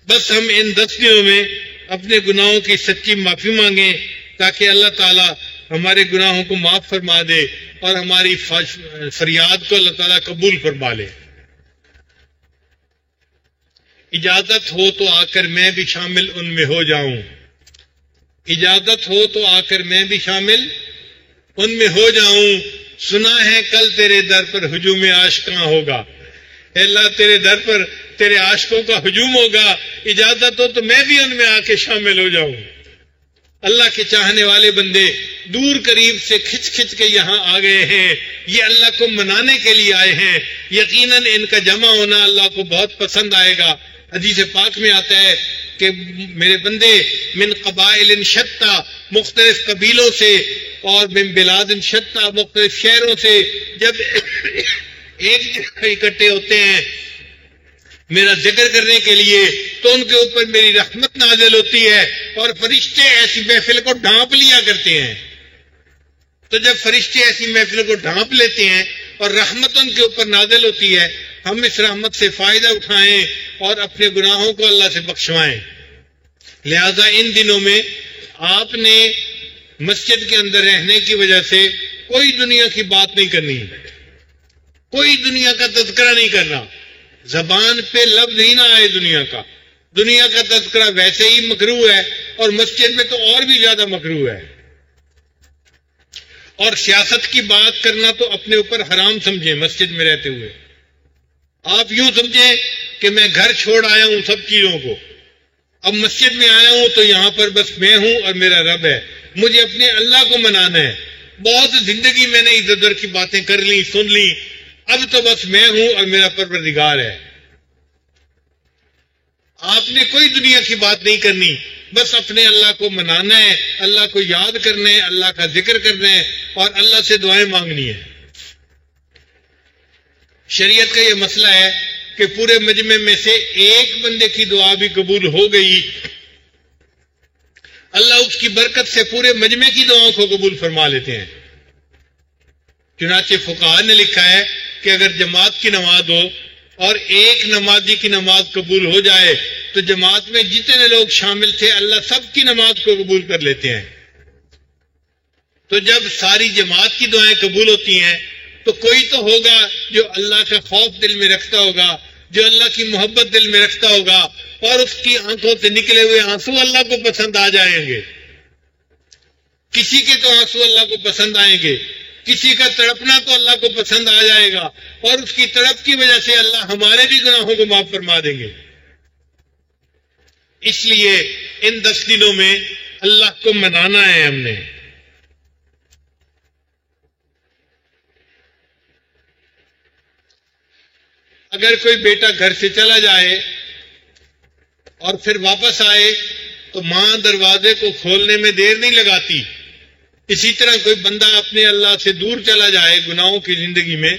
بس ہم ان 10 دنوں میں اپنے گناہوں کی سچی معافی مانگیں تاکہ اللہ تعالیٰ ہمارے گناہوں کو معاف فرما دے اور ہماری فریاد کو اللہ تعالیٰ قبول فرما لے۔ اجازت ہو تو آ کر میں بھی شامل ان میں ہو جاؤں، اجازت ہو تو آ کر میں بھی شامل ان میں ہو جاؤں، سنا ہے کل تیرے در پر ہجوم عاشقاں ہوگا۔ اے اللہ، تیرے در پر تیرے عاشقوں کا ہجوم ہوگا، اجازت ہو تو میں بھی ان میں آ کے شامل ہو جاؤں۔ اللہ کے چاہنے والے بندے دور قریب سے کھچ کھچ کے یہاں آ گئے ہیں، یہ اللہ کو منانے کے لیے آئے ہیں۔ یقیناً ان کا جمع ہونا اللہ کو بہت پسند آئے گا۔ حدیث پاک میں آتا ہے کہ میرے بندے من قبائل شتیٰ، مختلف قبیلوں سے، اور من بلاد شتیٰ، مختلف شہروں سے جب ایک جگہ اکٹھے ہوتے ہیں میرا ذکر کرنے کے لیے، تو ان کے اوپر میری رحمت نازل ہوتی ہے اور فرشتے ایسی محفل کو ڈھانپ لیا کرتے ہیں۔ تو جب فرشتے ایسی محفل کو ڈھانپ لیتے ہیں اور رحمت ان کے اوپر نازل ہوتی ہے، ہم اس رحمت سے فائدہ اٹھائیں اور اپنے گناہوں کو اللہ سے بخشوائیں۔ لہذا ان دنوں میں آپ نے مسجد کے اندر رہنے کی وجہ سے کوئی دنیا کی بات نہیں کرنی، کوئی دنیا کا تذکرہ نہیں کرنا، زبان پہ لفظ ہی نہ آئے دنیا کا۔ دنیا کا تذکرہ ویسے ہی مکروہ ہے اور مسجد میں تو اور بھی زیادہ مکروہ ہے۔ اور سیاست کی بات کرنا تو اپنے اوپر حرام سمجھیں مسجد میں رہتے ہوئے۔ آپ یوں سمجھیں کہ میں گھر چھوڑ آیا ہوں سب چیزوں کو، اب مسجد میں آیا ہوں تو یہاں پر بس میں ہوں اور میرا رب ہے، مجھے اپنے اللہ کو منانا ہے۔ بہت زندگی میں نے ادھر ادھر کی باتیں کر لی، سن لی، اب تو بس میں ہوں اور میرا پروردگار ہے۔ آپ نے کوئی دنیا کی بات نہیں کرنی، بس اپنے اللہ کو منانا ہے، اللہ کو یاد کرنا ہے، اللہ کا ذکر کرنا ہے اور اللہ سے دعائیں مانگنی ہے۔ شریعت کا یہ مسئلہ ہے کہ پورے مجمع میں سے ایک بندے کی دعا بھی قبول ہو گئی اللہ اس کی برکت سے پورے مجمع کی دعاؤں کو قبول فرما لیتے ہیں۔ چنانچہ فقہاء نے لکھا ہے کہ اگر جماعت کی نماز ہو اور ایک نمازی کی نماز قبول ہو جائے تو جماعت میں جتنے لوگ شامل تھے اللہ سب کی نماز کو قبول کر لیتے ہیں۔ تو جب ساری جماعت کی دعائیں قبول ہوتی ہیں تو کوئی تو ہوگا جو اللہ کا خوف دل میں رکھتا ہوگا، جو اللہ کی محبت دل میں رکھتا ہوگا، اور اس کی آنکھوں سے نکلے ہوئے آنسو اللہ کو پسند آ جائیں گے۔ کسی کے تو آنسو اللہ کو پسند آئیں گے، کسی کا تڑپنا تو اللہ کو پسند آ جائے گا، اور اس کی تڑپ کی وجہ سے اللہ ہمارے بھی گناہوں کو معاف فرما دیں گے۔ اس لیے ان 10 دنوں میں اللہ کو منانا ہے ہم نے۔ اگر کوئی بیٹا گھر سے چلا جائے اور پھر واپس آئے تو ماں دروازے کو کھولنے میں دیر نہیں لگاتی۔ اسی طرح کوئی بندہ اپنے اللہ سے دور چلا جائے گناہوں کی زندگی میں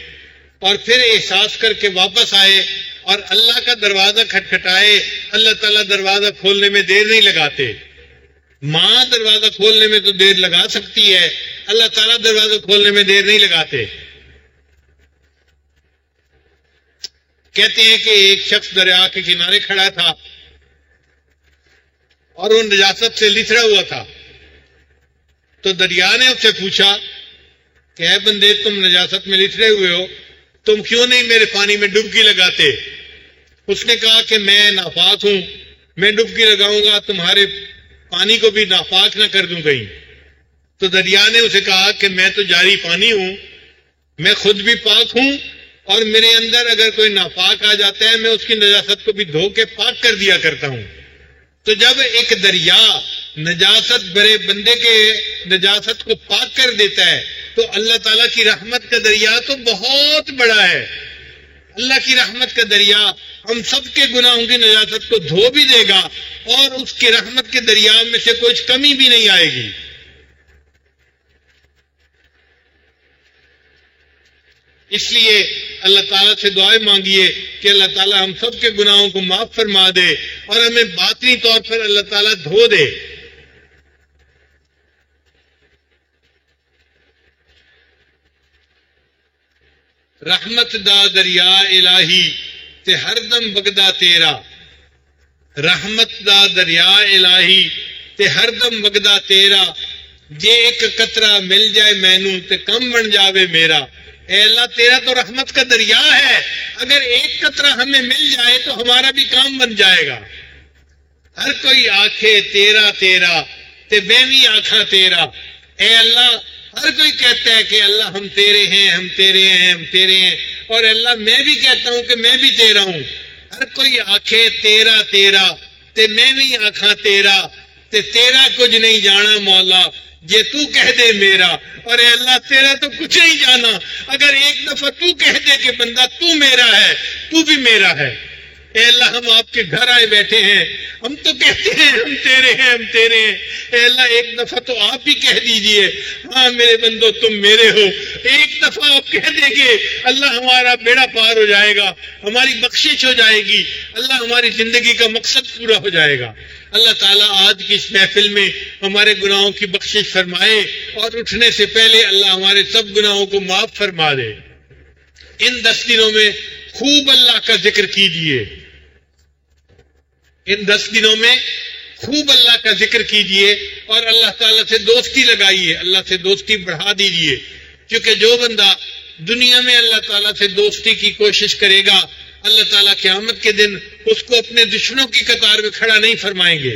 اور پھر احساس کر کے واپس آئے اور اللہ کا دروازہ کھٹکھٹائے، اللہ تعالیٰ دروازہ کھولنے میں دیر نہیں لگاتے۔ ماں دروازہ کھولنے میں تو دیر لگا سکتی ہے، اللہ تعالیٰ دروازہ کھولنے میں دیر نہیں لگاتے۔ کہتے ہیں کہ ایک شخص دریا کے کنارے کھڑا تھا اور وہ نجاست سے لتھڑا ہوا تھا، تو دریا نے اس سے پوچھا کہ اے بندے، تم نجاست میں لتھڑے ہوئے ہو، تم کیوں نہیں میرے پانی میں ڈبکی لگاتے؟ اس نے کہا کہ میں ناپاک ہوں، میں ڈبکی لگاؤں گا تمہارے پانی کو بھی ناپاک نہ کر دوں کہیں۔ تو دریا نے اسے کہا کہ میں تو جاری پانی ہوں، میں خود بھی پاک ہوں، اور میرے اندر اگر کوئی ناپاک آ جاتا ہے میں اس کی نجاست کو بھی دھو کے پاک کر دیا کرتا ہوں۔ تو جب ایک دریا نجاست بھرے بندے کے نجاست کو پاک کر دیتا ہے تو اللہ تعالیٰ کی رحمت کا دریا تو بہت بڑا ہے۔ اللہ کی رحمت کا دریا ہم سب کے گناہوں کی نجاست کو دھو بھی دے گا، اور اس کے رحمت کے دریا میں سے کچھ کمی بھی نہیں آئے گی۔ اس لیے اللہ تعالیٰ سے دعائیں مانگیے کہ اللہ تعالیٰ ہم سب کے گناہوں کو معاف فرما دے اور ہمیں باطنی طور پر اللہ تعالیٰ دھو دے۔ رحمت دا دریا الہی تے ہر دم بگدا تیرا، رحمت دا دریا الہی تے ہر دم بگدا تیرا، جے ایک قطرہ مل جائے مینوں تے کم بن جاوے میرا۔ اے اللہ، تیرا تو رحمت کا دریا ہے، اگر ایک قطرہ ہمیں مل جائے تو ہمارا بھی کام بن جائے گا۔ ہر کوئی آنکھے تیرا تیرا تے میں بھی آنکھاں تیرا۔ اے اللہ، ہر کوئی کہتا ہے کہ اللہ ہم تیرے ہیں، ہم تیرے ہیں، ہم تیرے ہیں، اور اللہ میں بھی کہتا ہوں کہ میں بھی تیرا ہوں۔ ہر کوئی آنکھے تیرا تیرا تے میں بھی آنکھاں تیرا، تے تیرا کچھ نہیں جانا مولا جے تو کہہ دے میرا۔ اور اے اللہ، تیرا تو کچھ نہیں جانا، اگر ایک دفعہ تو کہہ دے کہ بندہ تو میرا ہے، تو بھی میرا ہے۔ اے اللہ، ہم آپ کے گھر آئے بیٹھے ہیں، ہم تو کہتے ہیں ہم تیرے ہیں، ہم تیرے ہیں۔ اے اللہ، ایک دفعہ تو آپ ہی کہہ دیجئے ہاں میرے بندو تم میرے ہو۔ ایک دفعہ آپ کہہ دیں گے اللہ، ہمارا بیڑا پار ہو جائے گا، ہماری بخشش ہو جائے گی، اللہ ہماری زندگی کا مقصد پورا ہو جائے گا۔ اللہ تعالیٰ آج کی اس محفل میں ہمارے گناہوں کی بخشش فرمائے، اور اٹھنے سے پہلے اللہ ہمارے سب گناہوں کو معاف فرما دے۔ ان 10 دنوں میں خوب اللہ کا ذکر کیجئے، ان 10 دنوں میں خوب اللہ کا ذکر کیجئے، اور اللہ تعالیٰ سے دوستی لگائیے، اللہ سے دوستی بڑھا دیجئے، کیونکہ جو بندہ دنیا میں اللہ تعالیٰ سے دوستی کی کوشش کرے گا، اللہ تعالیٰ قیامت کے دن اس کو اپنے دشمنوں کی قطار میں کھڑا نہیں فرمائیں گے۔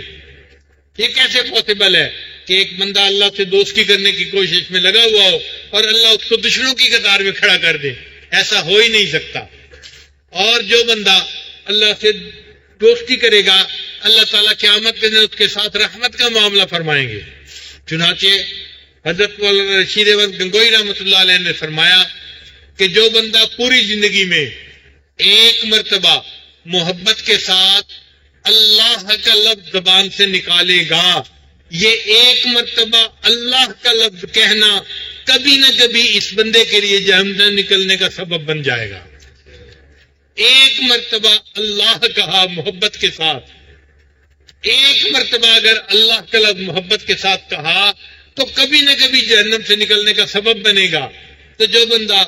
یہ کیسے پاسبل ہے کہ ایک بندہ اللہ سے دوستی کرنے کی کوشش میں لگا ہوا ہو اور اللہ اس کو دشمنوں کی قطار میں کھڑا کر دے؟ ایسا ہو ہی نہیں سکتا۔ اور جو بندہ اللہ سے دوستی کرے گا، اللہ تعالیٰ قیامت کے دن اس کے ساتھ رحمت کا معاملہ فرمائیں گے۔ چنانچہ حضرت مولانا رشید احمد گنگوئی رحمۃ اللہ علیہ نے فرمایا کہ جو بندہ پوری زندگی میں ایک مرتبہ محبت کے ساتھ اللہ کا لفظ زبان سے نکالے گا، یہ ایک مرتبہ اللہ کا لفظ کہنا کبھی نہ کبھی اس بندے کے لیے جہنم نکلنے کا سبب بن جائے گا۔ ایک مرتبہ اللہ کہا محبت کے ساتھ، ایک مرتبہ اگر اللہ کا لفظ محبت کے ساتھ کہا تو کبھی نہ کبھی جہنم سے نکلنے کا سبب بنے گا. تو جو بندہ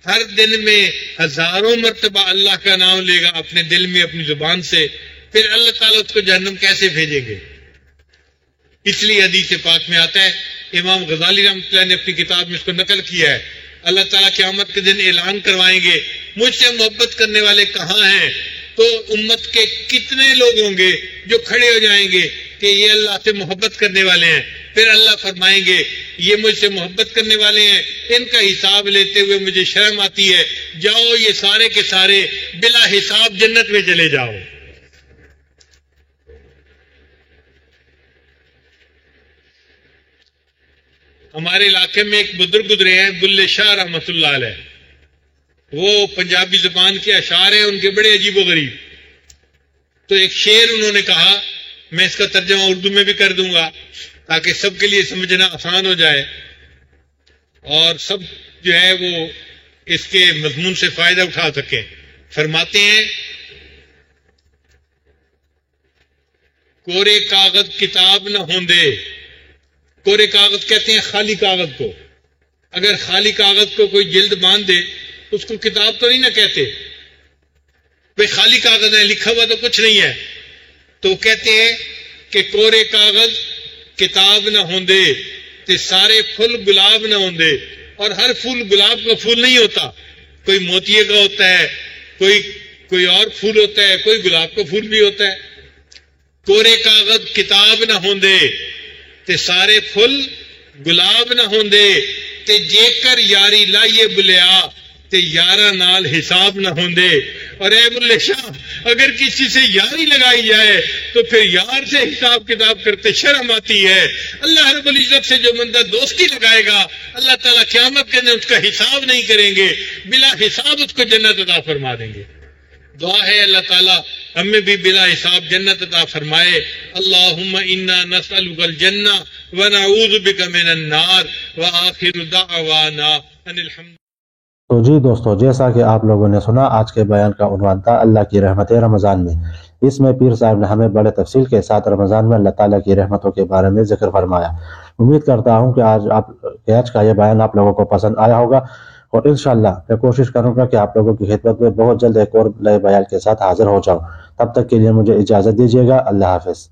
ہر دن میں ہزاروں مرتبہ اللہ کا نام لے گا اپنے دل میں اپنی زبان سے، پھر اللہ تعالیٰ اس کو جہنم کیسے بھیجیں گے؟ اس لیے حدیث پاک میں آتا ہے، امام غزالی رحمۃ اللہ نے اپنی کتاب میں اس کو نقل کیا ہے، اللہ تعالیٰ قیامت کے دن اعلان کروائیں گے مجھ سے محبت کرنے والے کہاں ہیں؟ تو امت کے کتنے لوگ ہوں گے جو کھڑے ہو جائیں گے کہ یہ اللہ سے محبت کرنے والے ہیں. پھر اللہ فرمائیں گے یہ مجھ سے محبت کرنے والے ہیں، ان کا حساب لیتے ہوئے مجھے شرم آتی ہے، جاؤ یہ سارے کے سارے بلا حساب جنت میں چلے جاؤ. ہمارے علاقے میں ایک بزرگ گزرے ہیں بلے شاہ رحمۃ اللہ علیہ، وہ پنجابی زبان کے اشعار ہیں ان کے بڑے عجیب و غریب. تو ایک شعر انہوں نے کہا، میں اس کا ترجمہ اردو میں بھی کر دوں گا تاکہ سب کے لیے سمجھنا آسان ہو جائے اور سب جو ہے وہ اس کے مضمون سے فائدہ اٹھا سکیں. فرماتے ہیں، کورے کاغذ کتاب نہ ہوندے. کورے کاغذ کہتے ہیں خالی کاغذ کو. اگر خالی کاغذ کو کوئی جلد باندھ دے اس کو کتاب تو نہیں نہ کہتے. بھئی خالی کاغذ ہے، لکھا ہوا تو کچھ نہیں ہے. تو کہتے ہیں کہ کورے کاغذ کتاب نہ ہوندے تے سارے پھول گلاب نہ ہوندے. اور ہر پھول گلاب کا پھول نہیں ہوتا، کوئی موتیے کا ہوتا ہے، کوئی اور پھول ہوتا ہے، کوئی گلاب کا پھول بھی ہوتا ہے. کورے کاغذ کتاب نہ ہوندے تے سارے پھول گلاب نہ ہوندے تے جے کر یاری لائیے بلیا تے یارہ نال حساب نہ ہوندے. اور اے بلے شاہ، اگر کسی سے یاری لگائی جائے تو پھر یار سے حساب کتاب کرتے شرم آتی ہے. اللہ رب العزت سے جو بندہ دوستی لگائے گا اللہ تعالیٰ قیامت کے دن اس کا حساب نہیں کریں گے، بلا حساب اس کو جنت عطا فرما دیں گے. دعا ہے اللہ تعالیٰ ہمیں بھی بلا حساب جنت عطا فرمائے. اللہم انا نسألک الجنہ ونعوذ بک من النار وآخر دعوانا ان الحمد. تو جی دوستو، جیسا کہ آپ لوگوں نے سنا، آج کے بیان کا عنوان تھا اللہ کی رحمتیں رمضان میں. اس میں پیر صاحب نے ہمیں بڑے تفصیل کے ساتھ رمضان میں اللہ تعالیٰ کی رحمتوں کے بارے میں ذکر فرمایا. امید کرتا ہوں کہ آج کا یہ بیان آپ لوگوں کو پسند آیا ہوگا، اور انشاءاللہ میں کوشش کروں گا کہ آپ لوگوں کی خدمت میں بہت جلد ایک اور نئے بیان کے ساتھ حاضر ہو جاؤں. تب تک کے لیے مجھے اجازت دیجیے گا. اللہ حافظ.